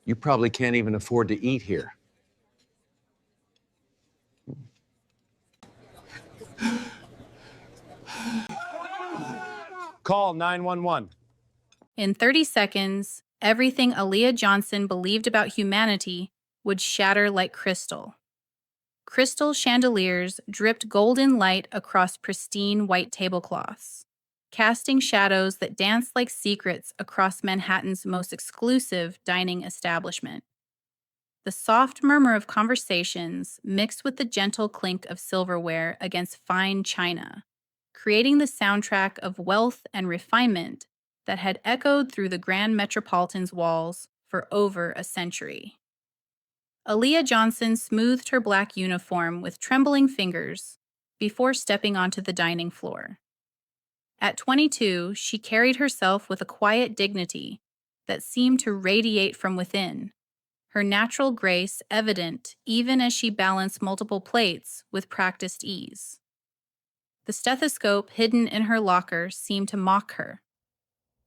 You probably can't even afford to eat here. Call 911. In 30 seconds, everything Aaliyah Johnson believed about humanity would shatter like crystal. Crystal chandeliers dripped golden light across pristine white tablecloths, casting shadows that danced like secrets across Manhattan's most exclusive dining establishment. The soft murmur of conversations mixed with the gentle clink of silverware against fine china, creating the soundtrack of wealth and refinement that had echoed through the Grand Metropolitan's walls for over a century. Aaliyah Johnson smoothed her black uniform with trembling fingers before stepping onto the dining floor. At 22, she carried herself with a quiet dignity that seemed to radiate from within, her natural grace evident even as she balanced multiple plates with practiced ease. The stethoscope hidden in her locker seemed to mock her.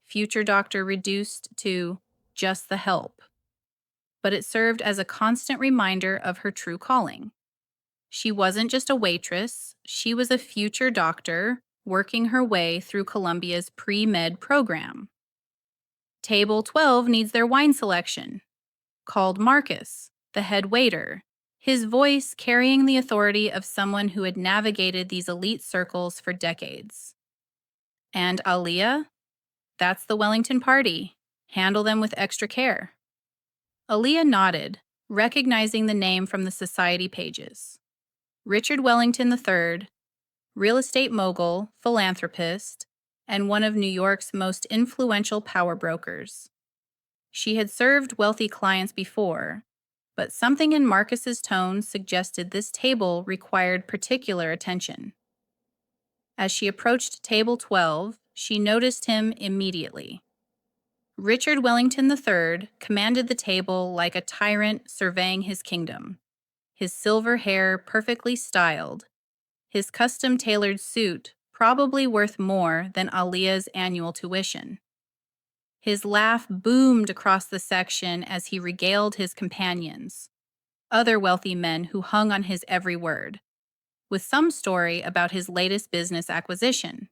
Future doctor reduced to just the help. But it served as a constant reminder of her true calling. She wasn't just a waitress, she was a future doctor working her way through Columbia's pre-med program. Table 12 needs their wine selection, called Marcus, the head waiter, his voice carrying the authority of someone who had navigated these elite circles for decades. And Aaliyah? That's the Wellington party. Handle them with extra care. Aaliyah nodded, recognizing the name from the society pages. Richard Wellington III, real estate mogul, philanthropist, and one of New York's most influential power brokers. She had served wealthy clients before, but something in Marcus's tone suggested this table required particular attention. As she approached table 12, she noticed him immediately. Richard Wellington III commanded the table like a tyrant surveying his kingdom, his silver hair perfectly styled, his custom-tailored suit probably worth more than Aaliyah's annual tuition. His laugh boomed across the section as he regaled his companions, other wealthy men who hung on his every word, with some story about his latest business acquisition.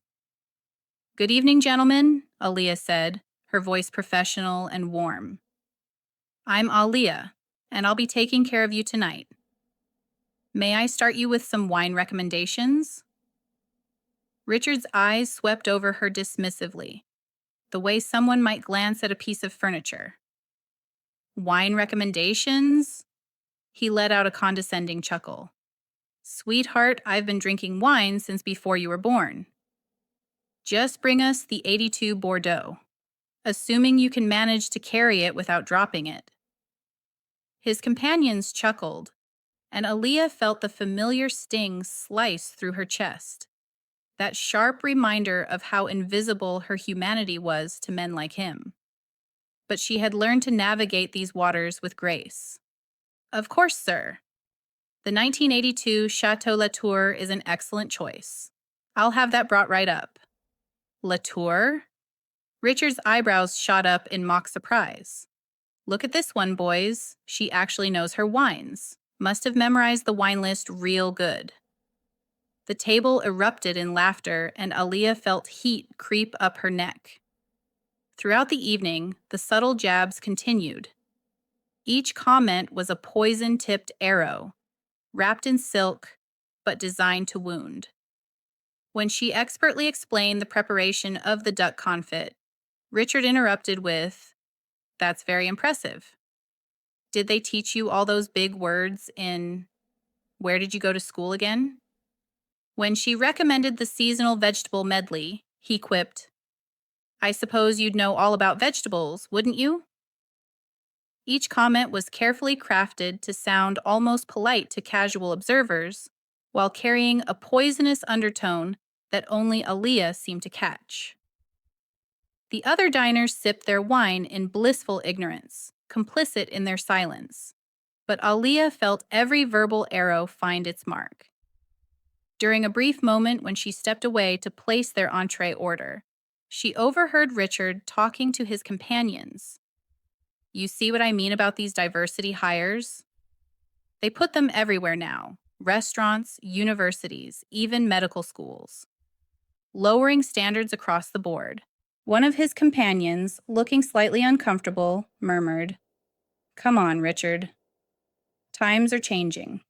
"Good evening, gentlemen," Aaliyah said, her voice professional and warm. "I'm Aaliyah, and I'll be taking care of you tonight. May I start you with some wine recommendations?" Richard's eyes swept over her dismissively, the way someone might glance at a piece of furniture. "Wine recommendations?" He let out a condescending chuckle. "Sweetheart, I've been drinking wine since before you were born. Just bring us the 82 Bordeaux, assuming you can manage to carry it without dropping it." His companions chuckled, and Aaliyah felt the familiar sting slice through her chest, that sharp reminder of how invisible her humanity was to men like him. But she had learned to navigate these waters with grace. "Of course, sir. The 1982 Chateau Latour is an excellent choice. I'll have that brought right up." "Latour?" Richard's eyebrows shot up in mock surprise. "Look at this one, boys. She actually knows her wines. Must have memorized the wine list real good." The table erupted in laughter, and Aaliyah felt heat creep up her neck. Throughout the evening, the subtle jabs continued. Each comment was a poison-tipped arrow, wrapped in silk, but designed to wound. When she expertly explained the preparation of the duck confit, Richard interrupted with, "That's very impressive. Did they teach you all those big words in... Where did you go to school again?" When she recommended the seasonal vegetable medley, he quipped, "I suppose you'd know all about vegetables, wouldn't you?" Each comment was carefully crafted to sound almost polite to casual observers, while carrying a poisonous undertone that only Aaliyah seemed to catch. The other diners sipped their wine in blissful ignorance, complicit in their silence, but Aaliyah felt every verbal arrow find its mark. During a brief moment when she stepped away to place their entree order, she overheard Richard talking to his companions. You see what I mean about these diversity hires? They put them everywhere now: restaurants, universities, even medical schools, lowering standards across the board. One of his companions, looking slightly uncomfortable, murmured, "Come on, Richard. Times are changing."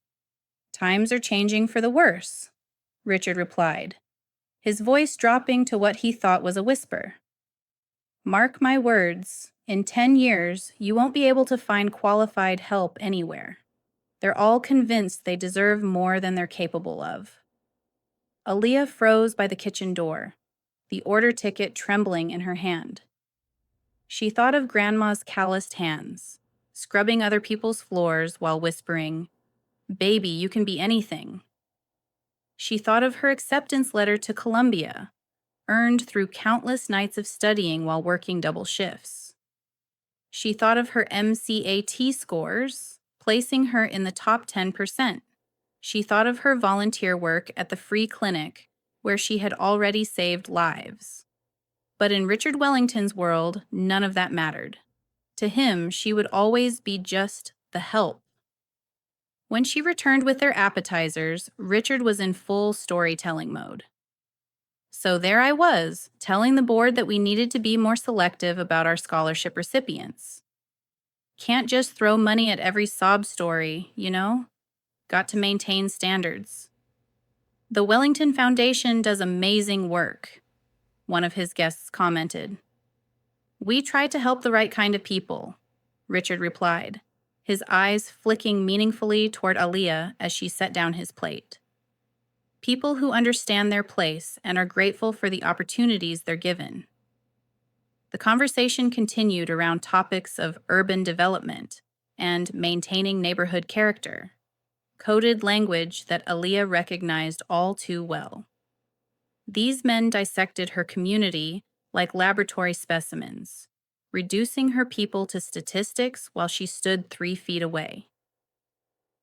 "Times are changing for the worse," Richard replied, his voice dropping to what he thought was a whisper. "Mark my words, in 10 years, you won't be able to find qualified help anywhere. They're all convinced they deserve more than they're capable of." Aaliyah froze by the kitchen door, the order ticket trembling in her hand. She thought of Grandma's calloused hands, scrubbing other people's floors while whispering, "Baby, you can be anything." She thought of her acceptance letter to Columbia, earned through countless nights of studying while working double shifts. She thought of her MCAT scores, placing her in the top 10%. She thought of her volunteer work at the free clinic, where she had already saved lives. But in Richard Wellington's world, none of that mattered. To him, she would always be just the help. When she returned with their appetizers, Richard was in full storytelling mode. "So there I was, telling the board that we needed to be more selective about our scholarship recipients. Can't just throw money at every sob story, you know? Got to maintain standards. The Wellington Foundation does amazing work," one of his guests commented. "We try to help the right kind of people," Richard replied, his eyes flicking meaningfully toward Aaliyah as she set down his plate. "People who understand their place and are grateful for the opportunities they're given." The conversation continued around topics of urban development and maintaining neighborhood character, coded language that Aaliyah recognized all too well. These men dissected her community like laboratory specimens, reducing her people to statistics while she stood 3 feet away.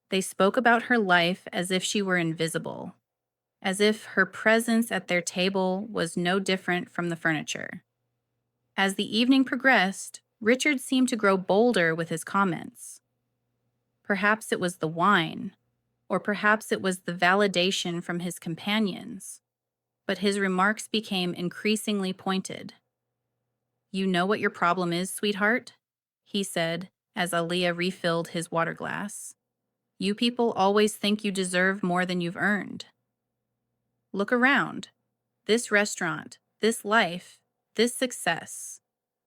They spoke about her life as if she were invisible, as if her presence at their table was no different from the furniture. As the evening progressed, Richard seemed to grow bolder with his comments. Perhaps it was the wine, or perhaps it was the validation from his companions, but his remarks became increasingly pointed. "You know what your problem is, sweetheart?" he said as Aaliyah refilled his water glass. "You people always think you deserve more than you've earned. Look around. This restaurant, this life, this success.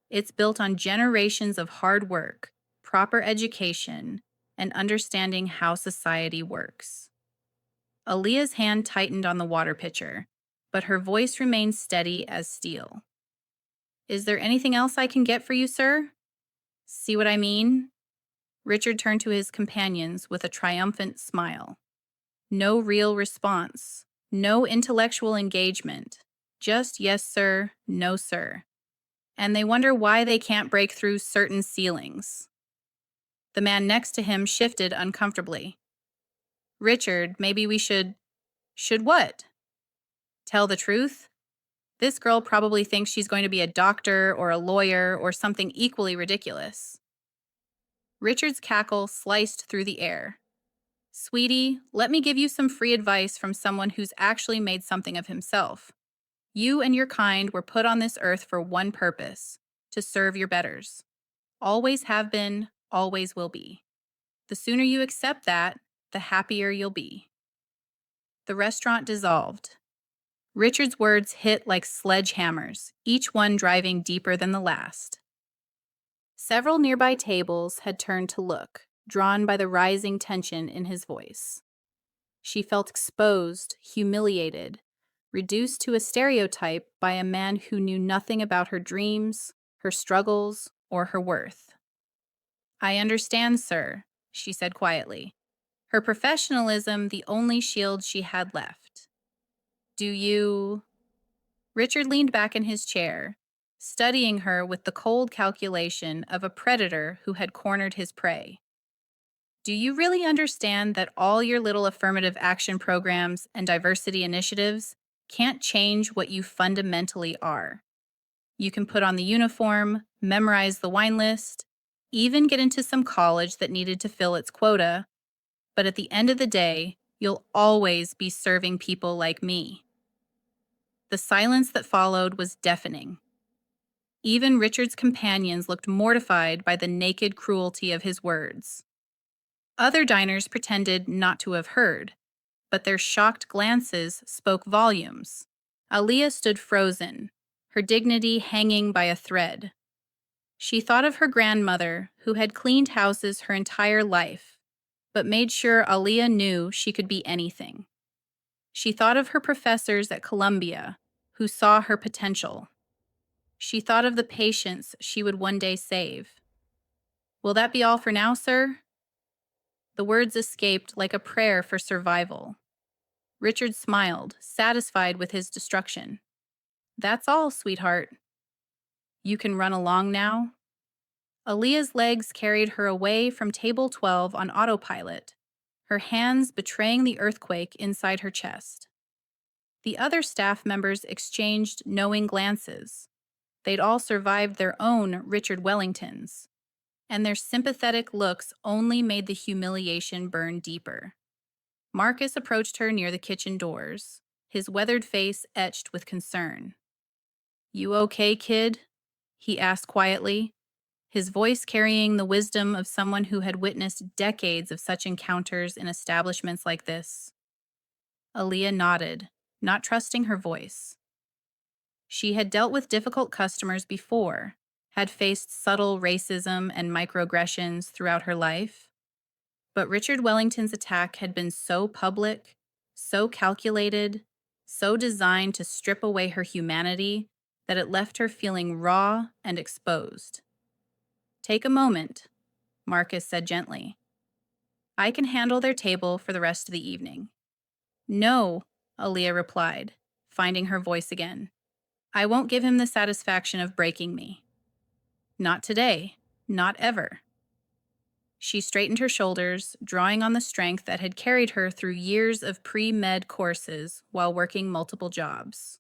It's built on generations of hard work, proper education, and understanding how society works." Aaliyah's hand tightened on the water pitcher, but her voice remained steady as steel. "Is there anything else I can get for you, sir? See what I mean?" Richard turned to his companions with a triumphant smile. No real response, no intellectual engagement, just yes, sir, no, sir. And they wonder why they can't break through certain ceilings. The man next to him shifted uncomfortably. "Richard, maybe we should..." "Should what?" "Tell the truth? This girl probably thinks she's going to be a doctor or a lawyer or something equally ridiculous." Richard's cackle sliced through the air. "Sweetie, let me give you some free advice from someone who's actually made something of himself. You and your kind were put on this earth for one purpose: to serve your betters. Always have been, always will be. The sooner you accept that, the happier you'll be." The restaurant dissolved. Richard's words hit like sledgehammers, each one driving deeper than the last. Several nearby tables had turned to look, drawn by the rising tension in his voice. She felt exposed, humiliated, reduced to a stereotype by a man who knew nothing about her dreams, her struggles, or her worth. "I understand, sir," she said quietly, her professionalism the only shield she had left. "Do you..." Richard leaned back in his chair, studying her with the cold calculation of a predator who had cornered his prey. "Do you really understand that all your little affirmative action programs and diversity initiatives can't change what you fundamentally are? You can put on the uniform, memorize the wine list, even get into some college that needed to fill its quota, but at the end of the day, you'll always be serving people like me." The silence that followed was deafening. Even Richard's companions looked mortified by the naked cruelty of his words. Other diners pretended not to have heard, but their shocked glances spoke volumes. Aaliyah stood frozen, her dignity hanging by a thread. She thought of her grandmother, who had cleaned houses her entire life, but made sure Aaliyah knew she could be anything. She thought of her professors at Columbia, who saw her potential. She thought of the patients she would one day save. "Will that be all for now, sir?" The words escaped like a prayer for survival. Richard smiled, satisfied with his destruction. "That's all, sweetheart. You can run along now." Aaliyah's legs carried her away from table 12 on autopilot, her hands betraying the earthquake inside her chest. The other staff members exchanged knowing glances. They'd all survived their own Richard Wellingtons, and their sympathetic looks only made the humiliation burn deeper. Marcus approached her near the kitchen doors, his weathered face etched with concern. "You okay, kid?" he asked quietly, his voice carrying the wisdom of someone who had witnessed decades of such encounters in establishments like this. Aaliyah nodded, not trusting her voice. She had dealt with difficult customers before, had faced subtle racism and microaggressions throughout her life. But Richard Wellington's attack had been so public, so calculated, so designed to strip away her humanity that it left her feeling raw and exposed. "Take a moment," Marcus said gently. "I can handle their table for the rest of the evening." "No," Aaliyah replied, finding her voice again. "I won't give him the satisfaction of breaking me. Not today, not ever." She straightened her shoulders, drawing on the strength that had carried her through years of pre-med courses while working multiple jobs.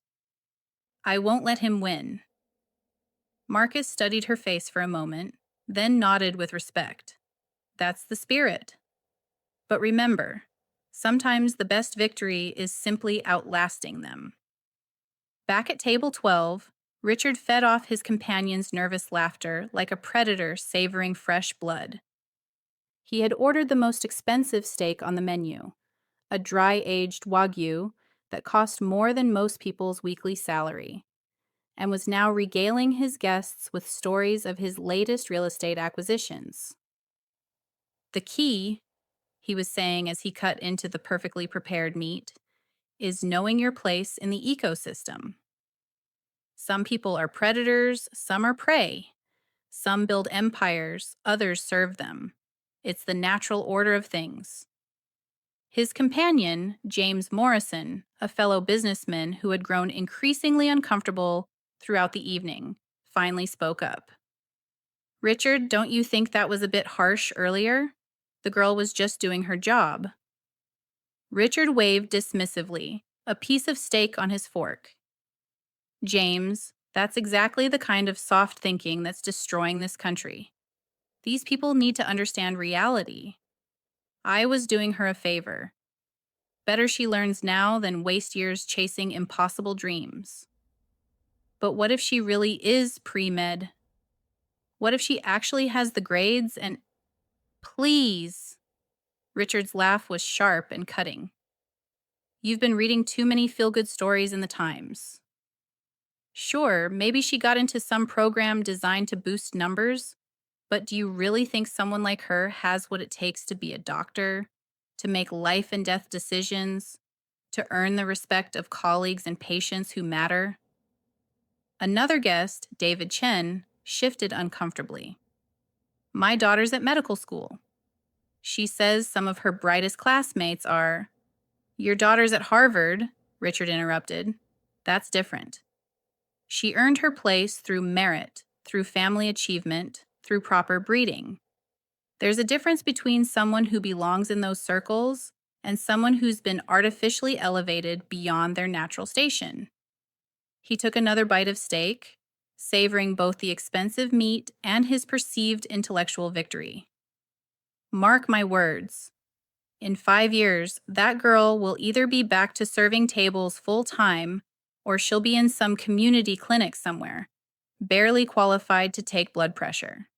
"I won't let him win." Marcus studied her face for a moment, then nodded with respect. "That's the spirit. But remember, sometimes the best victory is simply outlasting them." Back at table 12, Richard fed off his companion's nervous laughter like a predator savoring fresh blood. He had ordered the most expensive steak on the menu, a dry-aged Wagyu that cost more than most people's weekly salary, and was now regaling his guests with stories of his latest real estate acquisitions. "The key," he was saying as he cut into the perfectly prepared meat, "is knowing your place in the ecosystem. Some people are predators, some are prey. Some build empires, others serve them. It's the natural order of things." His companion, James Morrison, a fellow businessman who had grown increasingly uncomfortable throughout the evening, finally spoke up. "Richard, don't you think that was a bit harsh earlier? The girl was just doing her job." Richard waved dismissively, a piece of steak on his fork. "James, that's exactly the kind of soft thinking that's destroying this country. These people need to understand reality. I was doing her a favor. Better she learns now than waste years chasing impossible dreams." "But what if she really is pre-med? What if she actually has the grades and—" "Please." Richard's laugh was sharp and cutting. "You've been reading too many feel-good stories in the Times. Sure, maybe she got into some program designed to boost numbers, but do you really think someone like her has what it takes to be a doctor, to make life and death decisions, to earn the respect of colleagues and patients who matter?" Another guest, David Chen, shifted uncomfortably. "My daughter's at medical school. She says some of her brightest classmates are—" "Your daughter's at Harvard," Richard interrupted. "That's different. She earned her place through merit, through family achievement, through proper breeding. There's a difference between someone who belongs in those circles and someone who's been artificially elevated beyond their natural station." He took another bite of steak, savoring both the expensive meat and his perceived intellectual victory. Mark my words. In 5 years, that girl will either be back to serving tables full-time or she'll be in some community clinic somewhere, barely qualified to take blood pressure.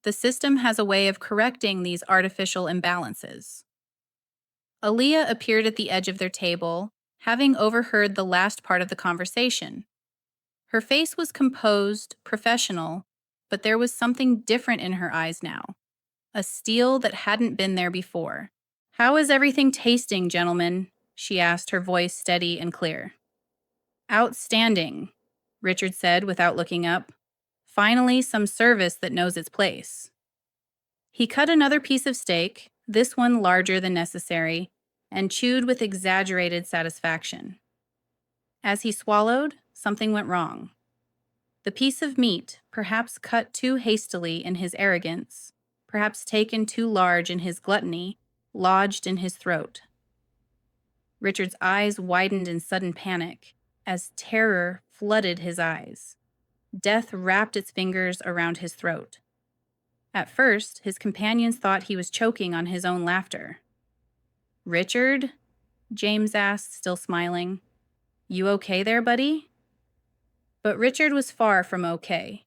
The system has a way of correcting these artificial imbalances. Aaliyah appeared at the edge of their table, having overheard the last part of the conversation. Her face was composed, professional, but there was something different in her eyes now, a steel that hadn't been there before. "How is everything tasting, gentlemen?" she asked, her voice steady and clear. "Outstanding," Richard said without looking up. "Finally, some service that knows its place." He cut another piece of steak, this one larger than necessary, and chewed with exaggerated satisfaction. As he swallowed, something went wrong. The piece of meat, perhaps cut too hastily in his arrogance, perhaps taken too large in his gluttony, lodged in his throat. Richard's eyes widened in sudden panic as terror flooded his eyes. Death wrapped its fingers around his throat. At first, his companions thought he was choking on his own laughter. "Richard?" James asked, still smiling. "You okay there, buddy?" But Richard was far from okay.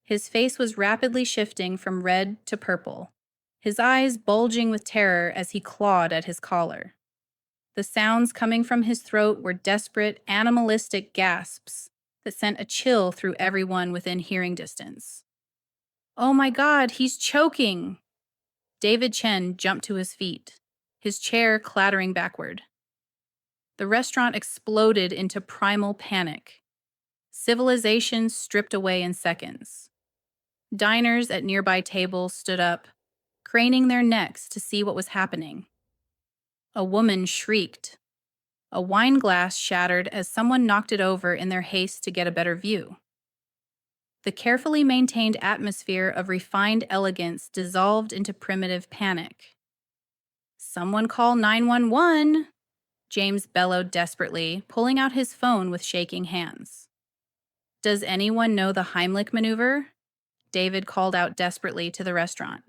His face was rapidly shifting from red to purple, his eyes bulging with terror as he clawed at his collar. The sounds coming from his throat were desperate, animalistic gasps that sent a chill through everyone within hearing distance. "Oh my God, he's choking!" David Chen jumped to his feet, his chair clattering backward. The restaurant exploded into primal panic. Civilization stripped away in seconds. Diners at nearby tables stood up, craning their necks to see what was happening. A woman shrieked. A wine glass shattered as someone knocked it over in their haste to get a better view. The carefully maintained atmosphere of refined elegance dissolved into primitive panic. "Someone call 911!" James bellowed desperately, pulling out his phone with shaking hands. "Does anyone know the Heimlich maneuver?" David called out desperately to the restaurant.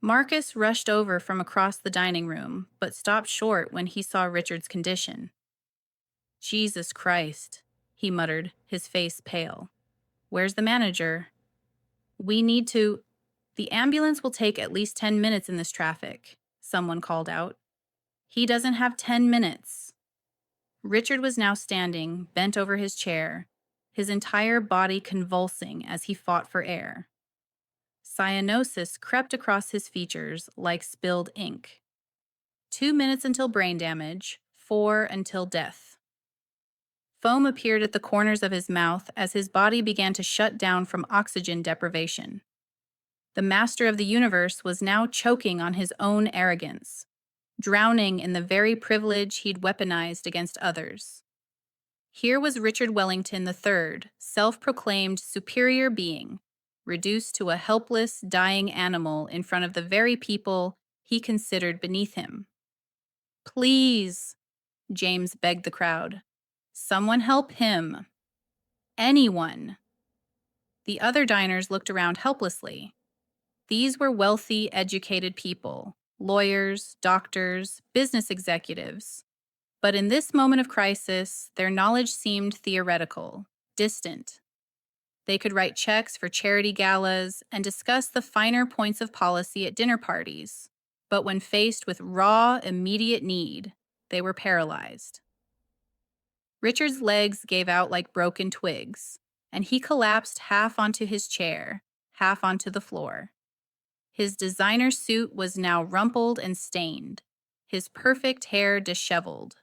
Marcus rushed over from across the dining room, but stopped short when he saw Richard's condition. "Jesus Christ," he muttered, his face pale. "Where's the manager?" "We need to—" "The ambulance will take at least 10 minutes in this traffic," someone called out. "He doesn't have 10 minutes. Richard was now standing, bent over his chair, his entire body convulsing as he fought for air. Cyanosis crept across his features like spilled ink. 2 minutes until brain damage, 4 until death. Foam appeared at the corners of his mouth as his body began to shut down from oxygen deprivation. The master of the universe was now choking on his own arrogance, drowning in the very privilege he'd weaponized against others. Here was Richard Wellington III, self-proclaimed superior being, reduced to a helpless, dying animal in front of the very people he considered beneath him. "Please," James begged the crowd. "Someone help him. Anyone." The other diners looked around helplessly. These were wealthy, educated people, lawyers, doctors, business executives. But in this moment of crisis, their knowledge seemed theoretical, distant. They could write checks for charity galas and discuss the finer points of policy at dinner parties. But when faced with raw, immediate need, they were paralyzed. Richard's legs gave out like broken twigs, and he collapsed half onto his chair, half onto the floor. His designer suit was now rumpled and stained, his perfect hair disheveled.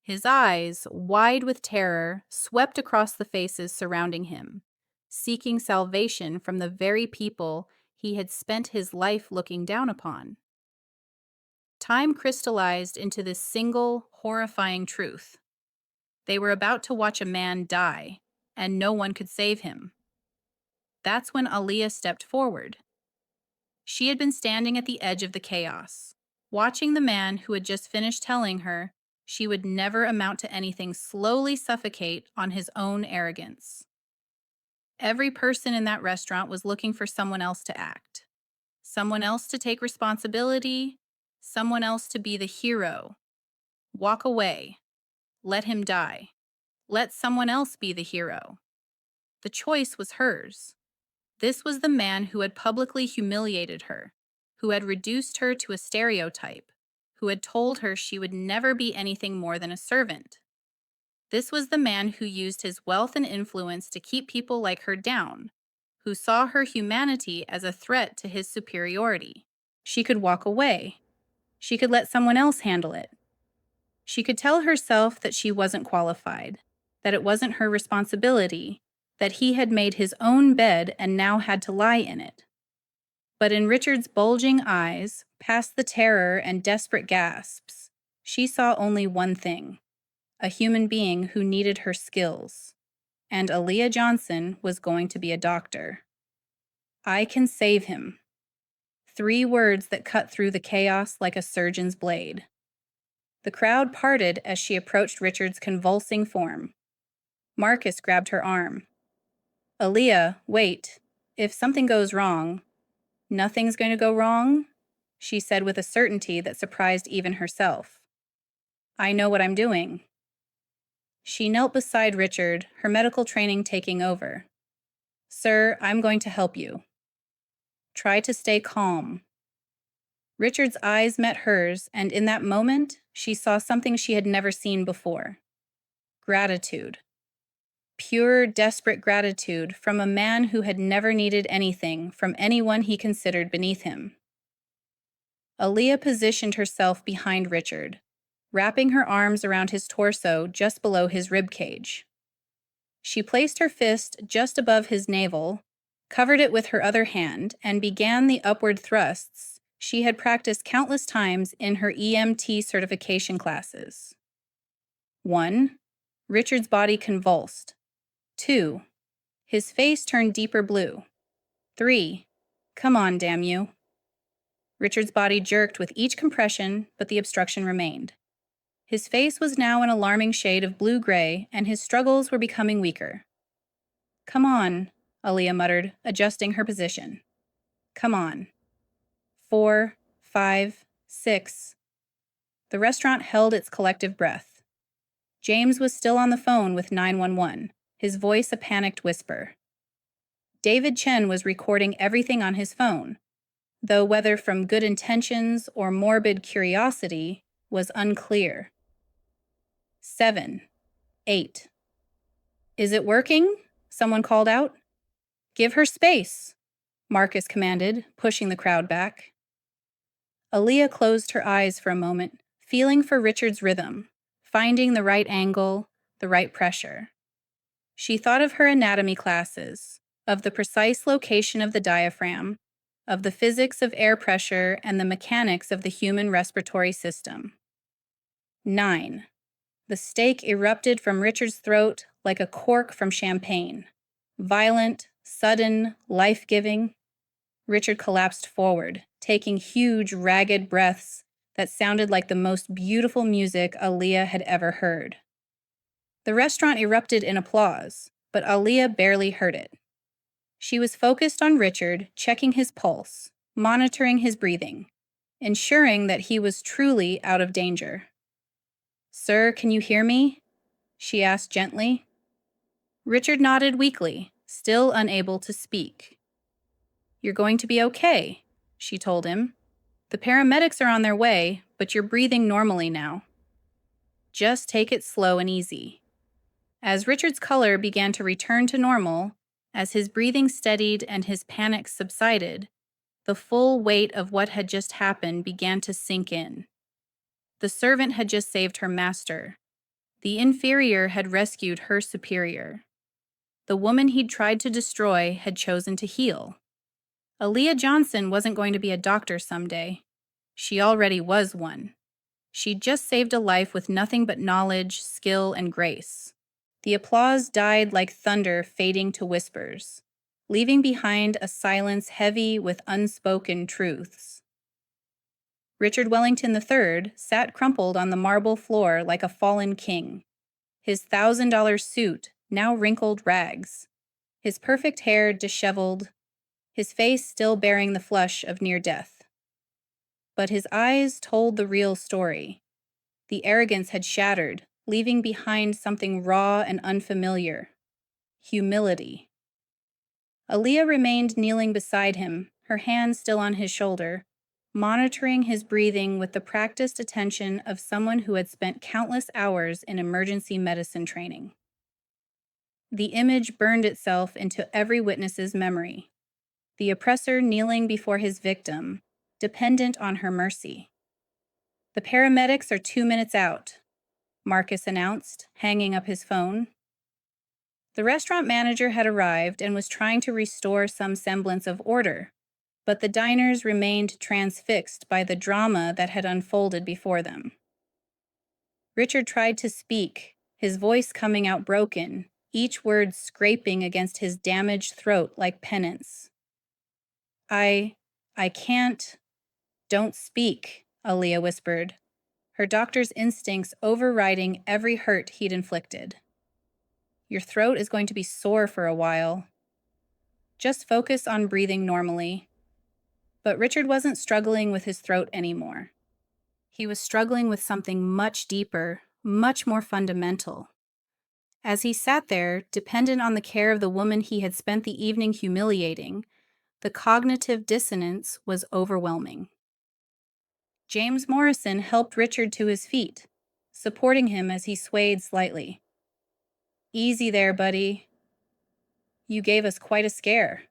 His eyes, wide with terror, swept across the faces surrounding him, seeking salvation from the very people he had spent his life looking down upon. Time crystallized into this single, horrifying truth. They were about to watch a man die, and no one could save him. That's when Aaliyah stepped forward. She had been standing at the edge of the chaos, watching the man who had just finished telling her she would never amount to anything slowly suffocate on his own arrogance. Every person in that restaurant was looking for someone else to act, someone else to take responsibility, someone else to be the hero. Walk away. Let him die. Let someone else be the hero. The choice was hers. This was the man who had publicly humiliated her, who had reduced her to a stereotype, who had told her she would never be anything more than a servant. This was the man who used his wealth and influence to keep people like her down, who saw her humanity as a threat to his superiority. She could walk away. She could let someone else handle it. She could tell herself that she wasn't qualified, that it wasn't her responsibility, that he had made his own bed and now had to lie in it. But in Richard's bulging eyes, past the terror and desperate gasps, she saw only one thing: a human being who needed her skills. And Aaliyah Johnson was going to be a doctor. I can save him. 3 words that cut through the chaos like a surgeon's blade. The crowd parted as she approached Richard's convulsing form. Marcus grabbed her arm. Aaliyah, wait. If something goes wrong, nothing's going to go wrong, she said with a certainty that surprised even herself. I know what I'm doing. She knelt beside Richard, her medical training taking over. Sir, I'm going to help you. Try to stay calm. Richard's eyes met hers, and in that moment, she saw something she had never seen before. Gratitude. Pure, desperate gratitude from a man who had never needed anything from anyone he considered beneath him. Aaliyah positioned herself behind Richard, wrapping her arms around his torso just below his ribcage. She placed her fist just above his navel, covered it with her other hand, and began the upward thrusts she had practiced countless times in her EMT certification classes. 1. Richard's body convulsed. 2. His face turned deeper blue. 3. Come on, damn you. Richard's body jerked with each compression, but the obstruction remained. His face was now an alarming shade of blue-gray, and his struggles were becoming weaker. Come on, Aaliyah muttered, adjusting her position. Come on. 4, 5, 6. The restaurant held its collective breath. James was still on the phone with 911, his voice a panicked whisper. David Chen was recording everything on his phone, though whether from good intentions or morbid curiosity was unclear. 7, 8. Is it working? Someone called out. Give her space, Marcus commanded, pushing the crowd back. Aaliyah closed her eyes for a moment, feeling for Richard's rhythm, finding the right angle, the right pressure. She thought of her anatomy classes, of the precise location of the diaphragm, of the physics of air pressure and the mechanics of the human respiratory system. 9. The steak erupted from Richard's throat like a cork from champagne. Violent, sudden, life-giving. Richard collapsed forward, taking huge, ragged breaths that sounded like the most beautiful music Aaliyah had ever heard. The restaurant erupted in applause, but Aaliyah barely heard it. She was focused on Richard, checking his pulse, monitoring his breathing, ensuring that he was truly out of danger. Sir, can you hear me? She asked gently. Richard nodded weakly, still unable to speak. You're going to be okay, she told him. The paramedics are on their way, but you're breathing normally now. Just take it slow and easy. As Richard's color began to return to normal, as his breathing steadied and his panic subsided, the full weight of what had just happened began to sink in. The servant had just saved her master. The inferior had rescued her superior. The woman he'd tried to destroy had chosen to heal. Aaliyah Johnson wasn't going to be a doctor someday. She already was one. She'd just saved a life with nothing but knowledge, skill, and grace. The applause died like thunder fading to whispers, leaving behind a silence heavy with unspoken truths. Richard Wellington III sat crumpled on the marble floor like a fallen king, his $1,000 suit now wrinkled rags, his perfect hair disheveled, his face still bearing the flush of near death. But his eyes told the real story. The arrogance had shattered, leaving behind something raw and unfamiliar: humility. Aaliyah remained kneeling beside him, her hand still on his shoulder, monitoring his breathing with the practiced attention of someone who had spent countless hours in emergency medicine training. The image burned itself into every witness's memory: the oppressor kneeling before his victim, dependent on her mercy. "The paramedics are 2 minutes out," Marcus announced, hanging up his phone. The restaurant manager had arrived and was trying to restore some semblance of order, but the diners remained transfixed by the drama that had unfolded before them. Richard tried to speak, his voice coming out broken, each word scraping against his damaged throat like penance. I can't. Don't speak," Aaliyah whispered, her doctor's instincts overriding every hurt he'd inflicted. "Your throat is going to be sore for a while. Just focus on breathing normally." But Richard wasn't struggling with his throat anymore. He was struggling with something much deeper, much more fundamental. As he sat there, dependent on the care of the woman he had spent the evening humiliating, the cognitive dissonance was overwhelming. James Morrison helped Richard to his feet, supporting him as he swayed slightly. "Easy there, buddy. You gave us quite a scare."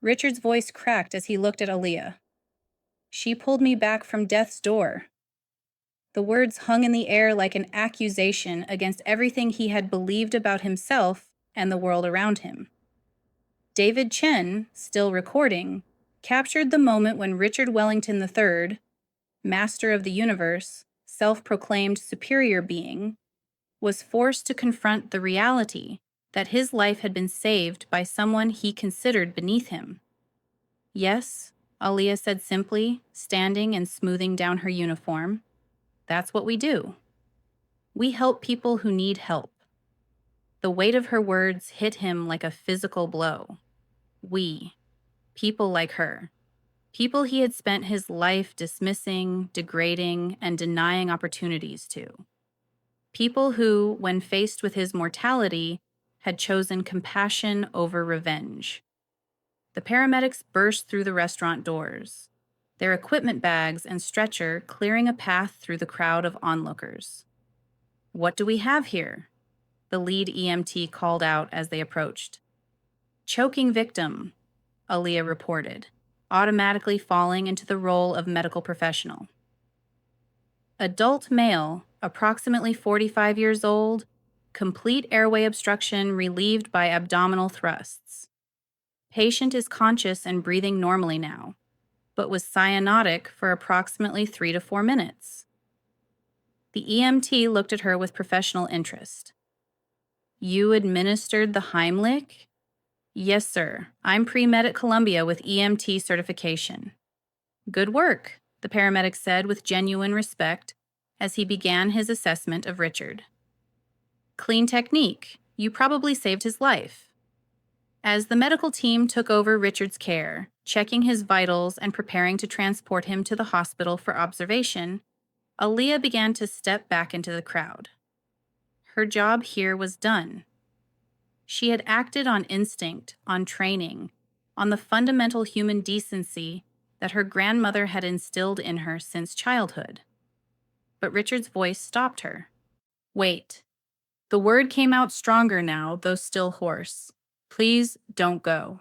Richard's voice cracked as he looked at Aaliyah. "She pulled me back from death's door." The words hung in the air like an accusation against everything he had believed about himself and the world around him. David Chen, still recording, captured the moment when Richard Wellington III, master of the universe, self-proclaimed superior being, was forced to confront the reality that his life had been saved by someone he considered beneath him. "Yes," Aaliyah said simply, standing and smoothing down her uniform. "That's what we do. We help people who need help." The weight of her words hit him like a physical blow. We. People like her. People he had spent his life dismissing, degrading, and denying opportunities to. People who, when faced with his mortality, had chosen compassion over revenge. The paramedics burst through the restaurant doors, their equipment bags and stretcher clearing a path through the crowd of onlookers. "What do we have here?" the lead EMT called out as they approached. "Choking victim," Aaliyah reported, automatically falling into the role of medical professional. "Adult male, approximately 45 years old, complete airway obstruction relieved by abdominal thrusts. Patient is conscious and breathing normally now, but was cyanotic for approximately 3 to 4 minutes. The EMT looked at her with professional interest. "You administered the Heimlich?" "Yes, sir. I'm pre-med at Columbia with EMT certification." "Good work," the paramedic said with genuine respect as he began his assessment of Richard. "Clean technique. You probably saved his life." As the medical team took over Richard's care, checking his vitals and preparing to transport him to the hospital for observation, Aaliyah began to step back into the crowd. Her job here was done. She had acted on instinct, on training, on the fundamental human decency that her grandmother had instilled in her since childhood. But Richard's voice stopped her. "Wait." The word came out stronger now, though still hoarse. "Please don't go."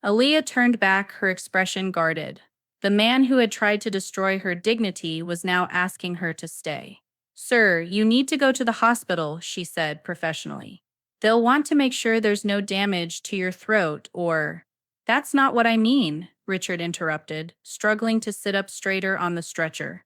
Aaliyah turned back, her expression guarded. The man who had tried to destroy her dignity was now asking her to stay. "Sir, you need to go to the hospital," she said professionally. "They'll want to make sure there's no damage to your throat or—" "That's not what I mean," Richard interrupted, struggling to sit up straighter on the stretcher.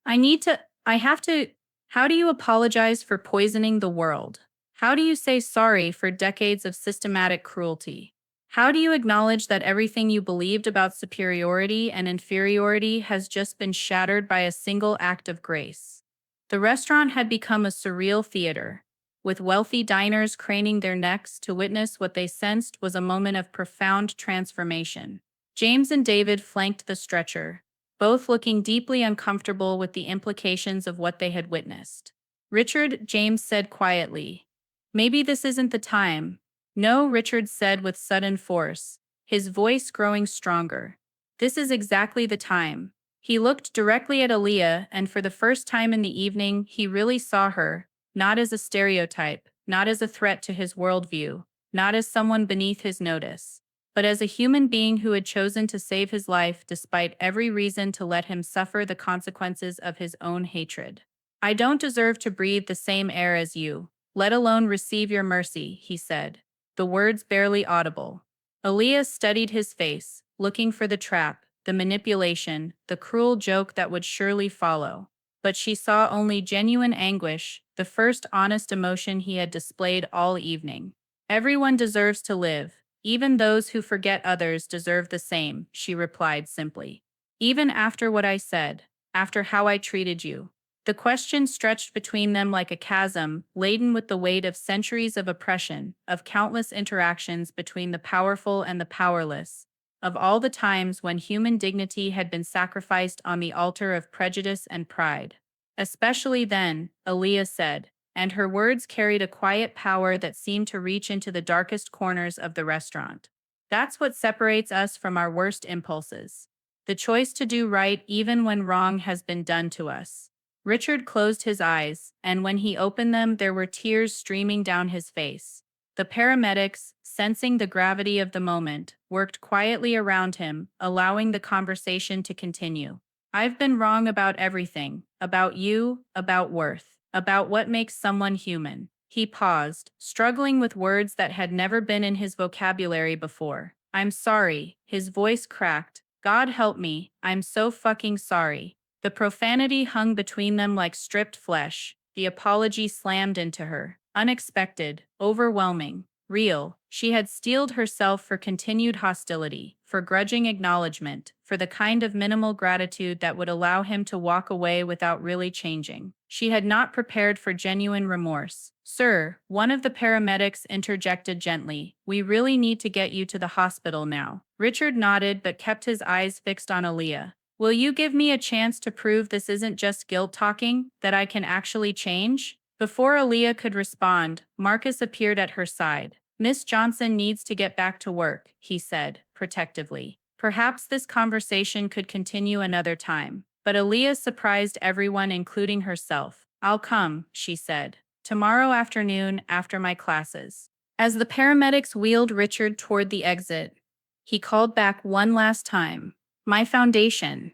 How do you apologize for poisoning the world? How do you say sorry for decades of systematic cruelty? How do you acknowledge that everything you believed about superiority and inferiority has just been shattered by a single act of grace?" The restaurant had become a surreal theater. with wealthy diners craning their necks to witness what they sensed was a moment of profound transformation. James and David flanked the stretcher, both looking deeply uncomfortable with the implications of what they had witnessed. Richard, James said quietly. Maybe this isn't the time. No, Richard said with sudden force, his voice growing stronger. This is exactly the time. He looked directly at Aaliyah, and for the first time in the evening, he really saw her, not as a stereotype, not as a threat to his worldview, not as someone beneath his notice, but as a human being who had chosen to save his life despite every reason to let him suffer the consequences of his own hatred. I don't deserve to breathe the same air as you, let alone receive your mercy, he said, the words barely audible. Aaliyah studied his face, looking for the trap, the manipulation, the cruel joke that would surely follow. But she saw only genuine anguish, the first honest emotion he had displayed all evening. Everyone deserves to live. Even those who forget others deserve the same, she replied simply. Even after what I said, after how I treated you. The question stretched between them like a chasm, laden with the weight of centuries of oppression, of countless interactions between the powerful and the powerless, of all the times when human dignity had been sacrificed on the altar of prejudice and pride. Especially then, Aaliyah said, and her words carried a quiet power that seemed to reach into the darkest corners of the restaurant. That's what separates us from our worst impulses. The choice to do right even when wrong has been done to us. Richard closed his eyes, and when he opened them, there were tears streaming down his face. The paramedics, sensing the gravity of the moment, worked quietly around him, allowing the conversation to continue. I've been wrong about everything, about you, about worth, about what makes someone human. He paused, struggling with words that had never been in his vocabulary before. I'm sorry, his voice cracked. God help me, I'm so fucking sorry. The profanity hung between them like stripped flesh. The apology slammed into her. Unexpected, overwhelming, real. She had steeled herself for continued hostility, for grudging acknowledgement, for the kind of minimal gratitude that would allow him to walk away without really changing. She had not prepared for genuine remorse. Sir, one of the paramedics interjected gently, we really need to get you to the hospital now. Richard nodded but kept his eyes fixed on Aaliyah. Will you give me a chance to prove this isn't just guilt talking, that I can actually change? Before Aaliyah could respond, Marcus appeared at her side. Miss Johnson needs to get back to work, he said, protectively. Perhaps this conversation could continue another time. But Aaliyah surprised everyone, including herself. I'll come, she said. Tomorrow afternoon after my classes. As the paramedics wheeled Richard toward the exit, he called back one last time. My foundation.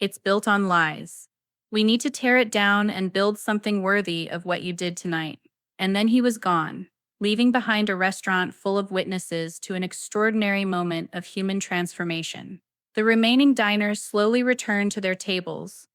It's built on lies. We need to tear it down and build something worthy of what you did tonight. And then he was gone, leaving behind a restaurant full of witnesses to an extraordinary moment of human transformation. The remaining diners slowly returned to their tables,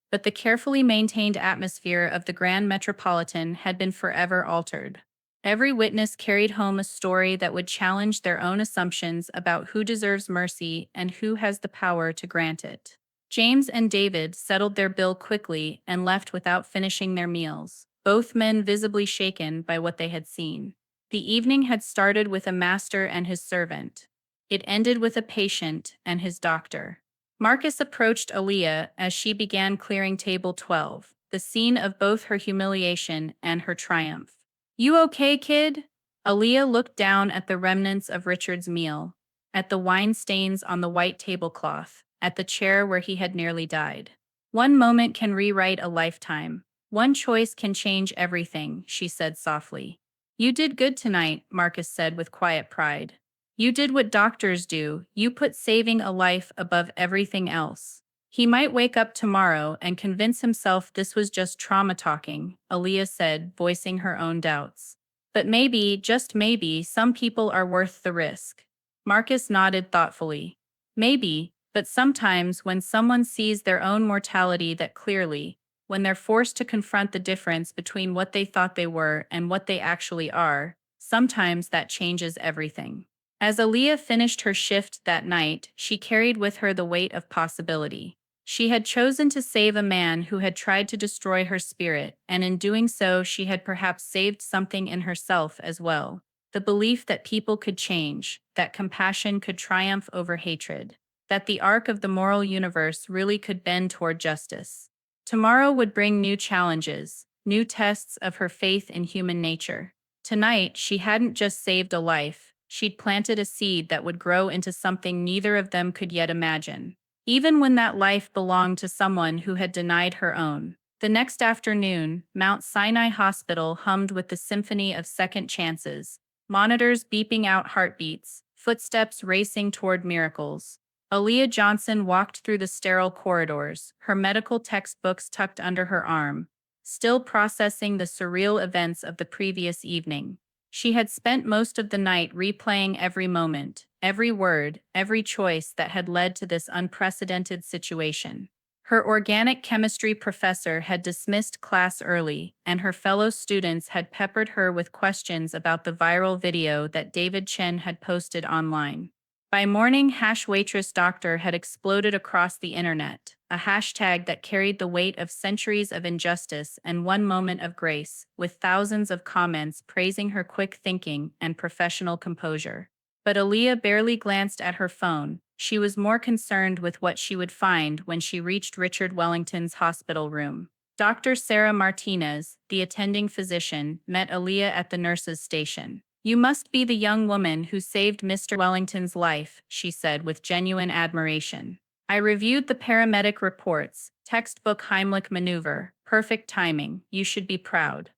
but the carefully maintained atmosphere of the Grand Metropolitan had been forever altered. Every witness carried home a story that would challenge their own assumptions about who deserves mercy and who has the power to grant it. James and David settled their bill quickly and left without finishing their meals, both men visibly shaken by what they had seen. The evening had started with a master and his servant. It ended with a patient and his doctor. Marcus approached Aaliyah as she began clearing table 12, the scene of both her humiliation and her triumph. You okay, kid? Aaliyah looked down at the remnants of Richard's meal, at the wine stains on the white tablecloth, at the chair where he had nearly died. One moment can rewrite a lifetime. One choice can change everything, she said softly. You did good tonight, Marcus said with quiet pride. You did what doctors do. You put saving a life above everything else. He might wake up tomorrow and convince himself this was just trauma talking, Aaliyah said, voicing her own doubts. But maybe, just maybe, some people are worth the risk. Marcus nodded thoughtfully. Maybe, but sometimes when someone sees their own mortality that clearly, when they're forced to confront the difference between what they thought they were and what they actually are, sometimes that changes everything. As Aaliyah finished her shift that night, she carried with her the weight of possibility. She had chosen to save a man who had tried to destroy her spirit, and in doing so, she had perhaps saved something in herself as well. The belief that people could change, that compassion could triumph over hatred, that the arc of the moral universe really could bend toward justice. Tomorrow would bring new challenges, new tests of her faith in human nature. Tonight, she hadn't just saved a life, she'd planted a seed that would grow into something neither of them could yet imagine, even when that life belonged to someone who had denied her own. The next afternoon, Mount Sinai Hospital hummed with the symphony of second chances, monitors beeping out heartbeats, footsteps racing toward miracles. Aaliyah Johnson walked through the sterile corridors, her medical textbooks tucked under her arm, still processing the surreal events of the previous evening. She had spent most of the night replaying every moment, every word, every choice that had led to this unprecedented situation. Her organic chemistry professor had dismissed class early, and her fellow students had peppered her with questions about the viral video that David Chen had posted online. By morning, #Waitress Doctor had exploded across the internet, a hashtag that carried the weight of centuries of injustice and one moment of grace, with thousands of comments praising her quick thinking and professional composure. But Aaliyah barely glanced at her phone. She was more concerned with what she would find when she reached Richard Wellington's hospital room. Dr. Sarah Martinez, the attending physician, met Aaliyah at the nurse's station. "You must be the young woman who saved Mr. Wellington's life," she said with genuine admiration. "I reviewed the paramedic reports, textbook Heimlich maneuver, perfect timing, you should be proud."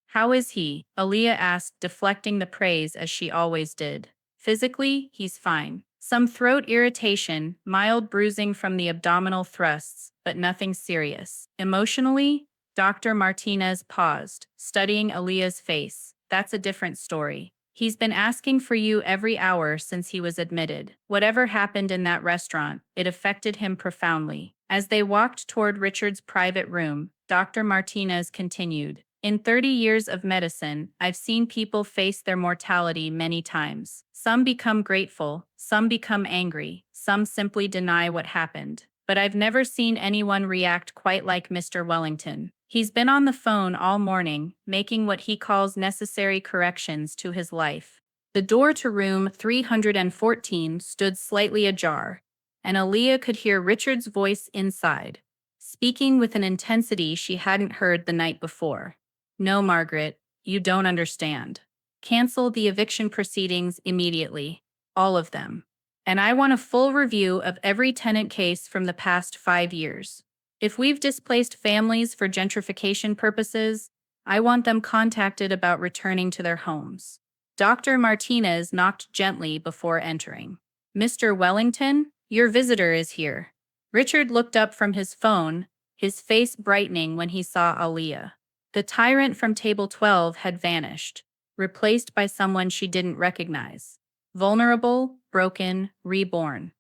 "How is he?" Aaliyah asked, deflecting the praise as she always did. "Physically, he's fine. Some throat irritation, mild bruising from the abdominal thrusts, but nothing serious. Emotionally?" Dr. Martinez paused, studying Aaliyah's face. "That's a different story. He's been asking for you every hour since he was admitted. Whatever happened in that restaurant, it affected him profoundly." As they walked toward Richard's private room, Dr. Martinez continued, "In 30 years of medicine, I've seen people face their mortality many times. Some become grateful, some become angry, some simply deny what happened. But I've never seen anyone react quite like Mr. Wellington. He's been on the phone all morning, making what he calls necessary corrections to his life." The door to room 314 stood slightly ajar, and Aaliyah could hear Richard's voice inside, speaking with an intensity she hadn't heard the night before. "No, Margaret, you don't understand. Cancel the eviction proceedings immediately. All of them. And I want a full review of every tenant case from the past 5 years. If we've displaced families for gentrification purposes, I want them contacted about returning to their homes." Dr. Martinez knocked gently before entering. "Mr. Wellington, your visitor is here." Richard looked up from his phone, his face brightening when he saw Aaliyah. The tyrant from table 12 had vanished, replaced by someone she didn't recognize. Vulnerable, broken, reborn.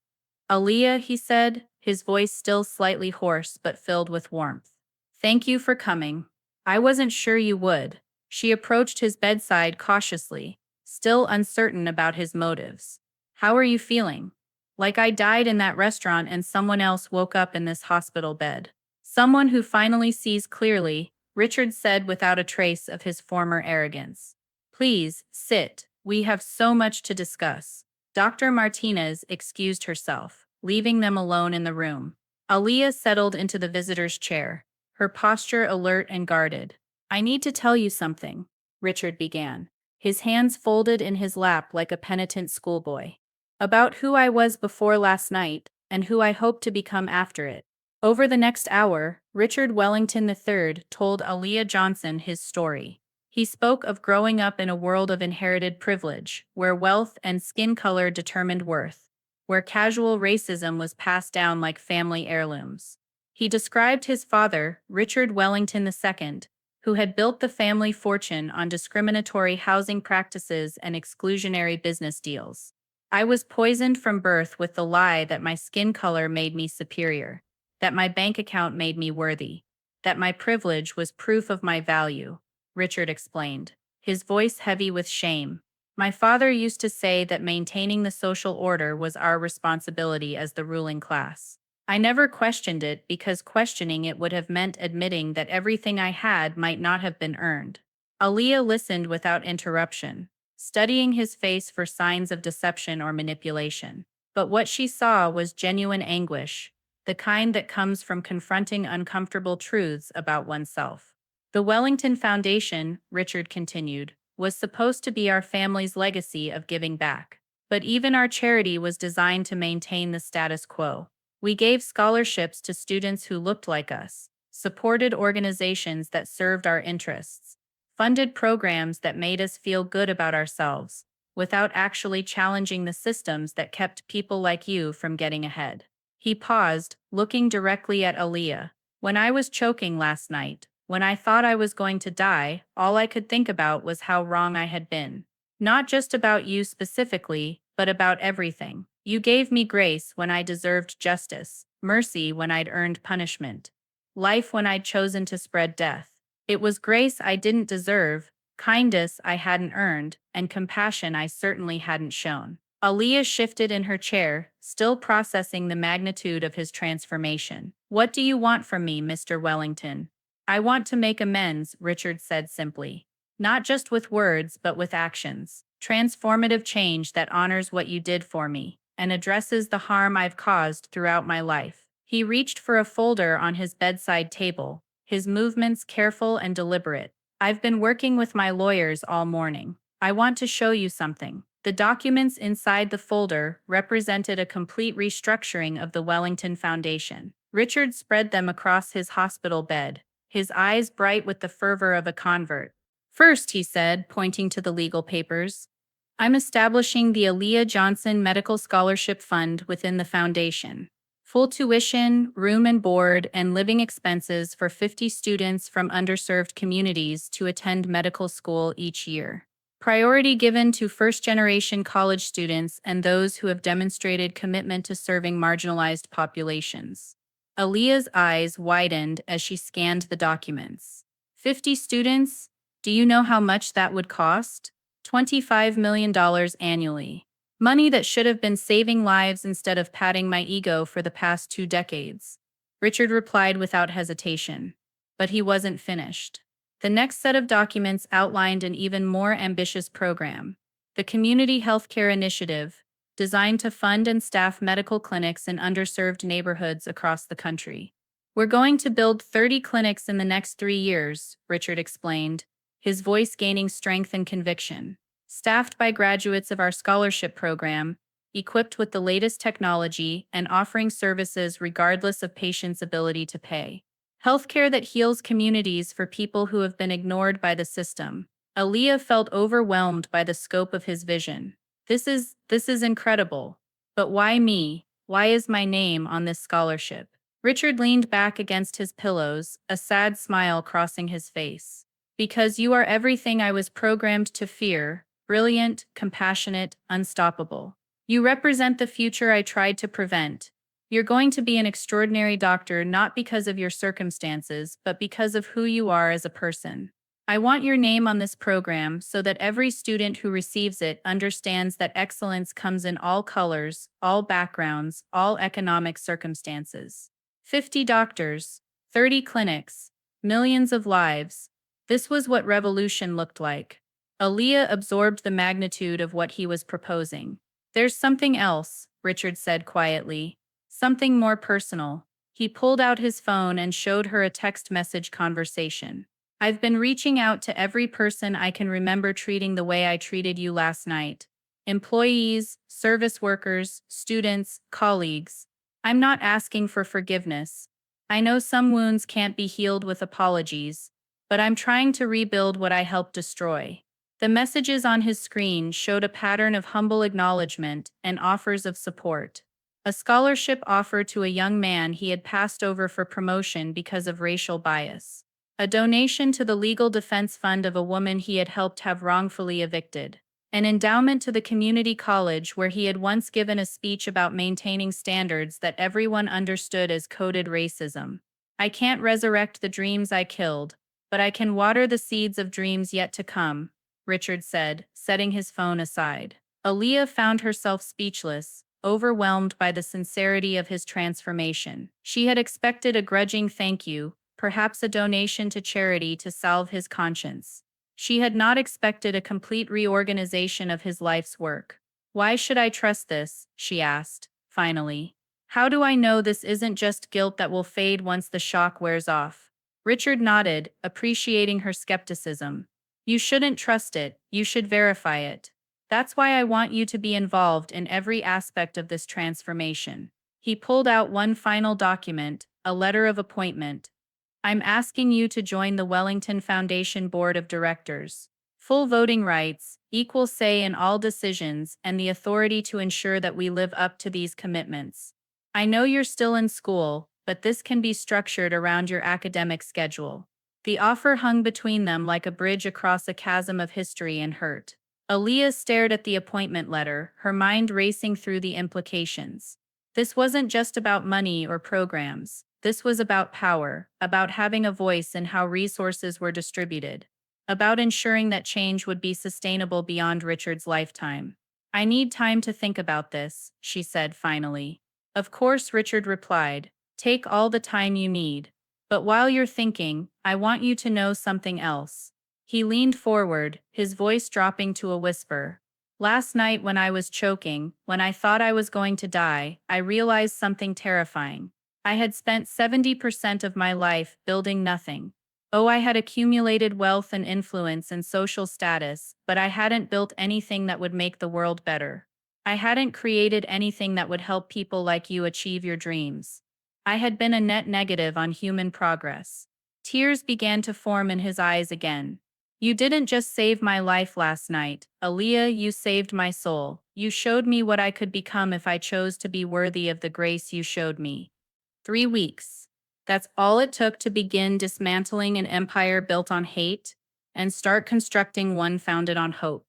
"Aaliyah," he said, his voice still slightly hoarse but filled with warmth. "Thank you for coming. I wasn't sure you would." She approached his bedside cautiously, still uncertain about his motives. "How are you feeling?" "Like I died in that restaurant and someone else woke up in this hospital bed." "Someone who finally sees clearly," Richard said without a trace of his former arrogance. "Please, sit. We have so much to discuss." Dr. Martinez excused herself, leaving them alone in the room. Aaliyah settled into the visitor's chair, her posture alert and guarded. "I need to tell you something," Richard began, his hands folded in his lap like a penitent schoolboy. "About who I was before last night, and who I hope to become after it." Over the next hour, Richard Wellington III told Aaliyah Johnson his story. He spoke of growing up in a world of inherited privilege, where wealth and skin color determined worth, where casual racism was passed down like family heirlooms. He described his father, Richard Wellington II, who had built the family fortune on discriminatory housing practices and exclusionary business deals. "I was poisoned from birth with the lie that my skin color made me superior, that my bank account made me worthy, that my privilege was proof of my value," Richard explained, his voice heavy with shame. "My father used to say that maintaining the social order was our responsibility as the ruling class. I never questioned it because questioning it would have meant admitting that everything I had might not have been earned. Aaliyah listened without interruption, studying his face for signs of deception or manipulation. But what she saw was genuine anguish, the kind that comes from confronting uncomfortable truths about oneself. The Wellington Foundation, Richard continued, was supposed to be our family's legacy of giving back. But even our charity was designed to maintain the status quo. We gave scholarships to students who looked like us, supported organizations that served our interests, funded programs that made us feel good about ourselves, without actually challenging the systems that kept people like you from getting ahead. He paused, looking directly at Aaliyah. When I was choking last night, when I thought I was going to die, all I could think about was how wrong I had been. Not just about you specifically, but about everything. You gave me grace when I deserved justice, mercy when I'd earned punishment, life when I'd chosen to spread death. It was grace I didn't deserve, kindness I hadn't earned, and compassion I certainly hadn't shown. Aaliyah shifted in her chair, still processing the magnitude of his transformation. What do you want from me, Mr. Wellington? I want to make amends, Richard said simply. Not just with words, but with actions. Transformative change that honors what you did for me and addresses the harm I've caused throughout my life. He reached for a folder on his bedside table, his movements careful and deliberate. I've been working with my lawyers all morning. I want to show you something. The documents inside the folder represented a complete restructuring of the Wellington Foundation. Richard spread them across his hospital bed, his eyes bright with the fervor of a convert. First, he said, pointing to the legal papers, I'm establishing the Aaliyah Johnson Medical Scholarship Fund within the foundation. Full tuition, room and board, and living expenses for 50 students from underserved communities to attend medical school each year. Priority given to first-generation college students and those who have demonstrated commitment to serving marginalized populations. Aaliyah's eyes widened as she scanned the documents. 50 students? Do you know how much that would cost? $25 million annually. Money that should have been saving lives instead of patting my ego for the past 2 decades. Richard replied without hesitation. But he wasn't finished. The next set of documents outlined an even more ambitious program, the Community Healthcare Initiative, designed to fund and staff medical clinics in underserved neighborhoods across the country. We're going to build 30 clinics in the next 3 years, Richard explained, his voice gaining strength and conviction. Staffed by graduates of our scholarship program, equipped with the latest technology and offering services regardless of patients' ability to pay. Healthcare that heals communities for people who have been ignored by the system. Aaliyah felt overwhelmed by the scope of his vision. This is incredible. But why me? Why is my name on this scholarship? Richard leaned back against his pillows, a sad smile crossing his face. Because you are everything I was programmed to fear, brilliant, compassionate, unstoppable. You represent the future I tried to prevent. You're going to be an extraordinary doctor not because of your circumstances, but because of who you are as a person. I want your name on this program so that every student who receives it understands that excellence comes in all colors, all backgrounds, all economic circumstances. 50 doctors, 30 clinics, millions of lives. This was what revolution looked like. Aaliyah absorbed the magnitude of what he was proposing. There's something else, Richard said quietly. Something more personal. He pulled out his phone and showed her a text message conversation. I've been reaching out to every person I can remember treating the way I treated you last night. Employees, service workers, students, colleagues. I'm not asking for forgiveness. I know some wounds can't be healed with apologies, but I'm trying to rebuild what I helped destroy. The messages on his screen showed a pattern of humble acknowledgement and offers of support. A scholarship offer to a young man he had passed over for promotion because of racial bias. A donation to the legal defense fund of a woman he had helped have wrongfully evicted. An endowment to the community college where he had once given a speech about maintaining standards that everyone understood as coded racism. I can't resurrect the dreams I killed, but I can water the seeds of dreams yet to come, Richard said, setting his phone aside. Aaliyah found herself speechless, overwhelmed by the sincerity of his transformation. She had expected a grudging thank you, perhaps a donation to charity to salve his conscience. She had not expected a complete reorganization of his life's work. "Why should I trust this?" she asked, finally. "How do I know this isn't just guilt that will fade once the shock wears off?" Richard nodded, appreciating her skepticism. "You shouldn't trust it, you should verify it. That's why I want you to be involved in every aspect of this transformation." He pulled out one final document, a letter of appointment. "I'm asking you to join the Wellington Foundation Board of Directors. Full voting rights, equal say in all decisions, and the authority to ensure that we live up to these commitments. I know you're still in school, but this can be structured around your academic schedule." The offer hung between them like a bridge across a chasm of history and hurt. Aaliyah stared at the appointment letter, her mind racing through the implications. This wasn't just about money or programs. This was about power, about having a voice in how resources were distributed, about ensuring that change would be sustainable beyond Richard's lifetime. "I need time to think about this," she said finally. "Of course," Richard replied. "Take all the time you need. But while you're thinking, I want you to know something else." He leaned forward, his voice dropping to a whisper. "Last night when I was choking, when I thought I was going to die, I realized something terrifying. I had spent 70% of my life building nothing. Oh, I had accumulated wealth and influence and social status, but I hadn't built anything that would make the world better. I hadn't created anything that would help people like you achieve your dreams. I had been a net negative on human progress." Tears began to form in his eyes again. "You didn't just save my life last night, Aaliyah, you saved my soul. You showed me what I could become if I chose to be worthy of the grace you showed me." 3 weeks. That's all it took to begin dismantling an empire built on hate and start constructing one founded on hope.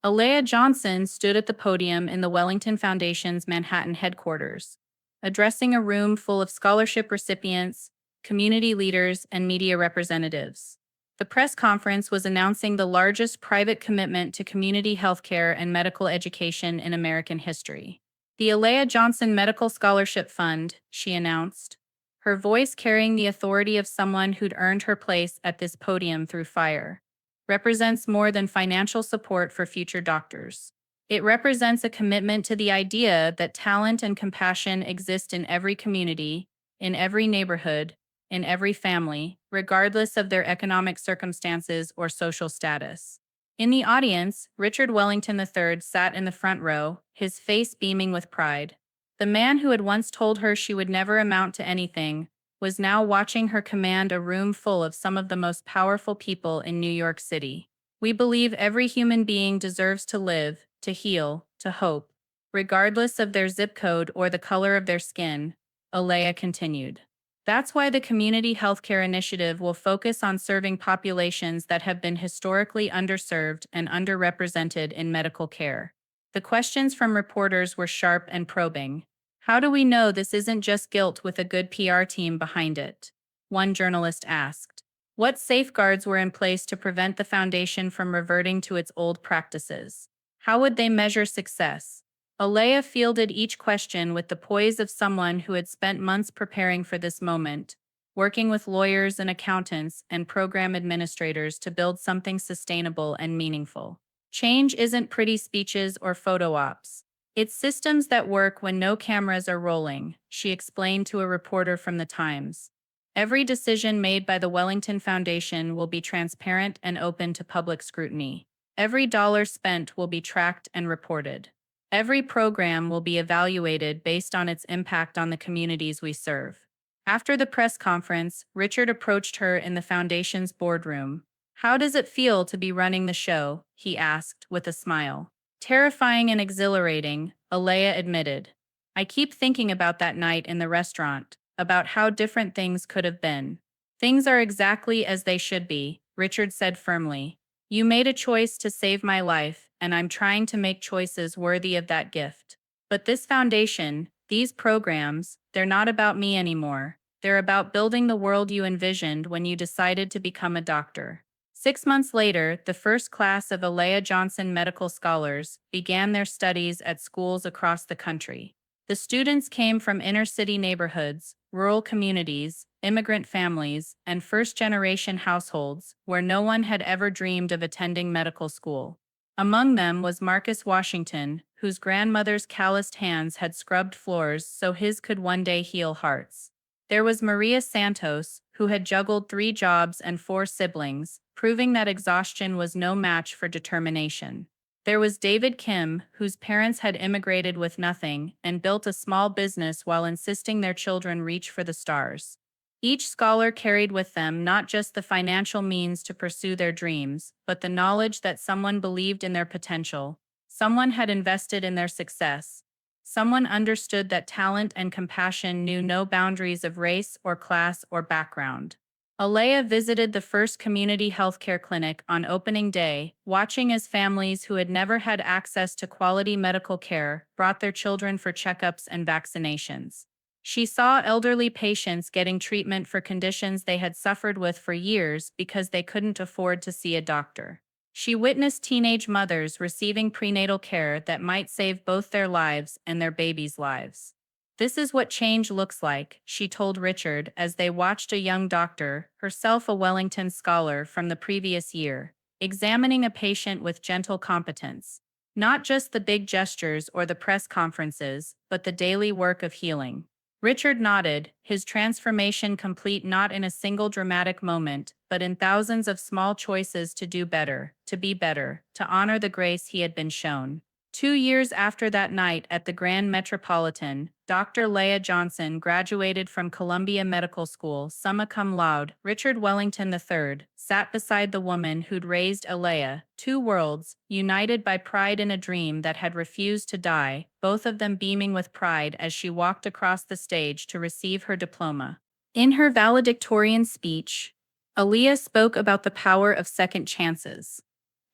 Alea Johnson stood at the podium in the Wellington Foundation's Manhattan headquarters, addressing a room full of scholarship recipients, community leaders, and media representatives. The press conference was announcing the largest private commitment to community healthcare and medical education in American history. "The Alea Johnson Medical Scholarship Fund," she announced, her voice carrying the authority of someone who'd earned her place at this podium through fire, "represents more than financial support for future doctors. It represents a commitment to the idea that talent and compassion exist in every community, in every neighborhood, in every family, regardless of their economic circumstances or social status." In the audience, Richard Wellington III sat in the front row, his face beaming with pride. The man who had once told her she would never amount to anything was now watching her command a room full of some of the most powerful people in New York City. "We believe every human being deserves to live, to heal, to hope, regardless of their zip code or the color of their skin," Alea continued. "That's why the Community Healthcare Initiative will focus on serving populations that have been historically underserved and underrepresented in medical care." The questions from reporters were sharp and probing. "How do we know this isn't just guilt with a good PR team behind it?" one journalist asked. "What safeguards were in place to prevent the foundation from reverting to its old practices? How would they measure success?" Alea fielded each question with the poise of someone who had spent months preparing for this moment, working with lawyers and accountants and program administrators to build something sustainable and meaningful. "Change isn't pretty speeches or photo ops. It's systems that work when no cameras are rolling," she explained to a reporter from the Times. "Every decision made by the Wellington Foundation will be transparent and open to public scrutiny. Every dollar spent will be tracked and reported. Every program will be evaluated based on its impact on the communities we serve." After the press conference, Richard approached her in the foundation's boardroom. "How does it feel to be running the show?" he asked with a smile. "Terrifying and exhilarating," Alea admitted. "I keep thinking about that night in the restaurant, about how different things could have been." "Things are exactly as they should be," Richard said firmly. "You made a choice to save my life, and I'm trying to make choices worthy of that gift. But this foundation, these programs, they're not about me anymore. They're about building the world you envisioned when you decided to become a doctor." 6 months later, the first class of Alea Johnson medical scholars began their studies at schools across the country. The students came from inner-city neighborhoods, rural communities, immigrant families, and first-generation households where no one had ever dreamed of attending medical school. Among them was Marcus Washington, whose grandmother's calloused hands had scrubbed floors so his could one day heal hearts. There was Maria Santos, who had juggled 3 jobs and 4 siblings, proving that exhaustion was no match for determination. There was David Kim, whose parents had immigrated with nothing and built a small business while insisting their children reach for the stars. Each scholar carried with them not just the financial means to pursue their dreams, but the knowledge that someone believed in their potential, someone had invested in their success, someone understood that talent and compassion knew no boundaries of race or class or background. Alea visited the first community healthcare clinic on opening day, watching as families who had never had access to quality medical care brought their children for checkups and vaccinations. She saw elderly patients getting treatment for conditions they had suffered with for years because they couldn't afford to see a doctor. She witnessed teenage mothers receiving prenatal care that might save both their lives and their babies' lives. "This is what change looks like," she told Richard as they watched a young doctor, herself a Wellington scholar from the previous year, examining a patient with gentle competence. Not just the big gestures or the press conferences, but the daily work of healing. Richard nodded, his transformation complete not in a single dramatic moment, but in thousands of small choices to do better, to be better, to honor the grace he had been shown. 2 years after that night at the Grand Metropolitan, Dr. Leah Johnson graduated from Columbia Medical School summa cum laude. Richard Wellington III sat beside the woman who'd raised Alea, 2 worlds, united by pride in a dream that had refused to die, both of them beaming with pride as she walked across the stage to receive her diploma. In her valedictorian speech, Alea spoke about the power of second chances,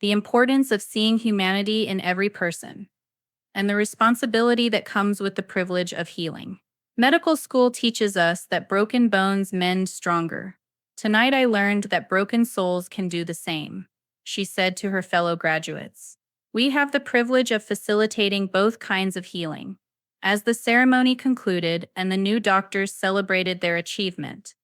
the importance of seeing humanity in every person, and the responsibility that comes with the privilege of healing. Medical school teaches us that broken bones mend stronger. Tonight I learned that broken souls can do the same, she said to her fellow graduates. We have the privilege of facilitating both kinds of healing. As the ceremony concluded and the new doctors celebrated their achievement,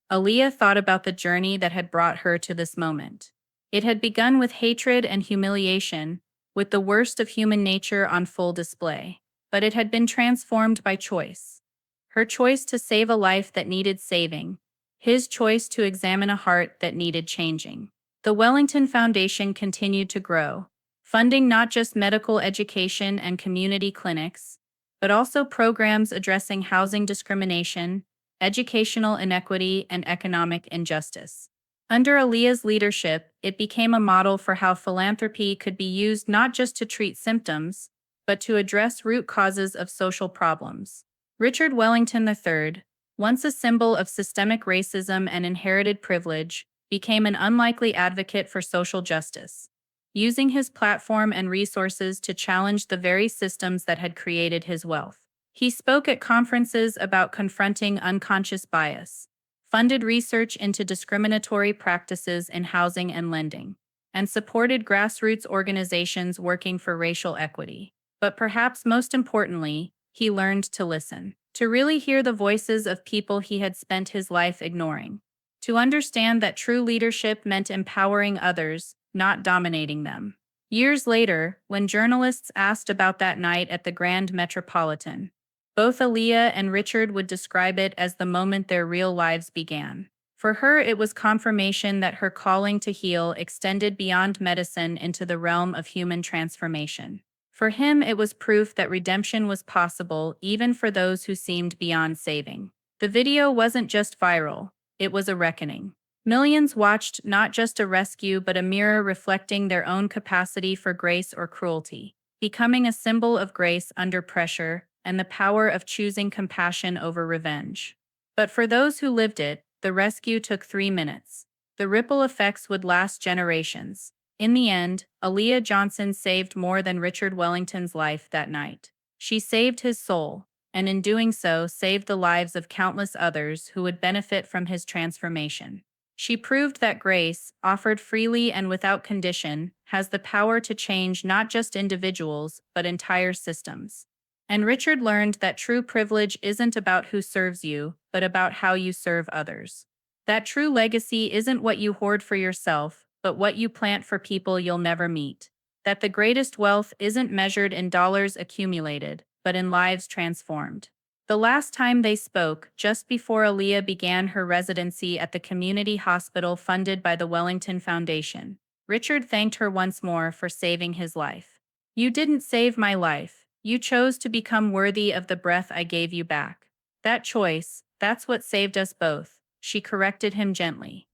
Alea thought about the journey that had brought her to this moment. It had begun with hatred and humiliation, with the worst of human nature on full display. But it had been transformed by choice. Her choice to save a life that needed saving, his choice to examine a heart that needed changing. The Wellington Foundation continued to grow, funding not just medical education and community clinics, but also programs addressing housing discrimination, educational inequity, and economic injustice. Under Alea's leadership, it became a model for how philanthropy could be used not just to treat symptoms, but to address root causes of social problems. Richard Wellington III, once a symbol of systemic racism and inherited privilege, became an unlikely advocate for social justice, using his platform and resources to challenge the very systems that had created his wealth. He spoke at conferences about confronting unconscious bias, funded research into discriminatory practices in housing and lending, and supported grassroots organizations working for racial equity. But perhaps most importantly, he learned to listen, to really hear the voices of people he had spent his life ignoring, to understand that true leadership meant empowering others, not dominating them. Years later, when journalists asked about that night at the Grand Metropolitan, both Alea and Richard would describe it as the moment their real lives began. For her, it was confirmation that her calling to heal extended beyond medicine into the realm of human transformation. For him, it was proof that redemption was possible even for those who seemed beyond saving. The video wasn't just viral, it was a reckoning. Millions watched not just a rescue but a mirror reflecting their own capacity for grace or cruelty, becoming a symbol of grace under pressure and the power of choosing compassion over revenge. But for those who lived it, the rescue took 3 minutes. The ripple effects would last generations. In the end, Alea Johnson saved more than Richard Wellington's life that night. She saved his soul, and in doing so, saved the lives of countless others who would benefit from his transformation. She proved that grace, offered freely and without condition, has the power to change not just individuals, but entire systems. And Richard learned that true privilege isn't about who serves you, but about how you serve others. That true legacy isn't what you hoard for yourself, but what you plant for people you'll never meet. That the greatest wealth isn't measured in dollars accumulated, but in lives transformed. The last time they spoke, just before Aaliyah began her residency at the community hospital funded by the Wellington Foundation, Richard thanked her once more for saving his life. "You didn't save my life. You chose to become worthy of the breath I gave you back. That choice, that's what saved us both," she corrected him gently.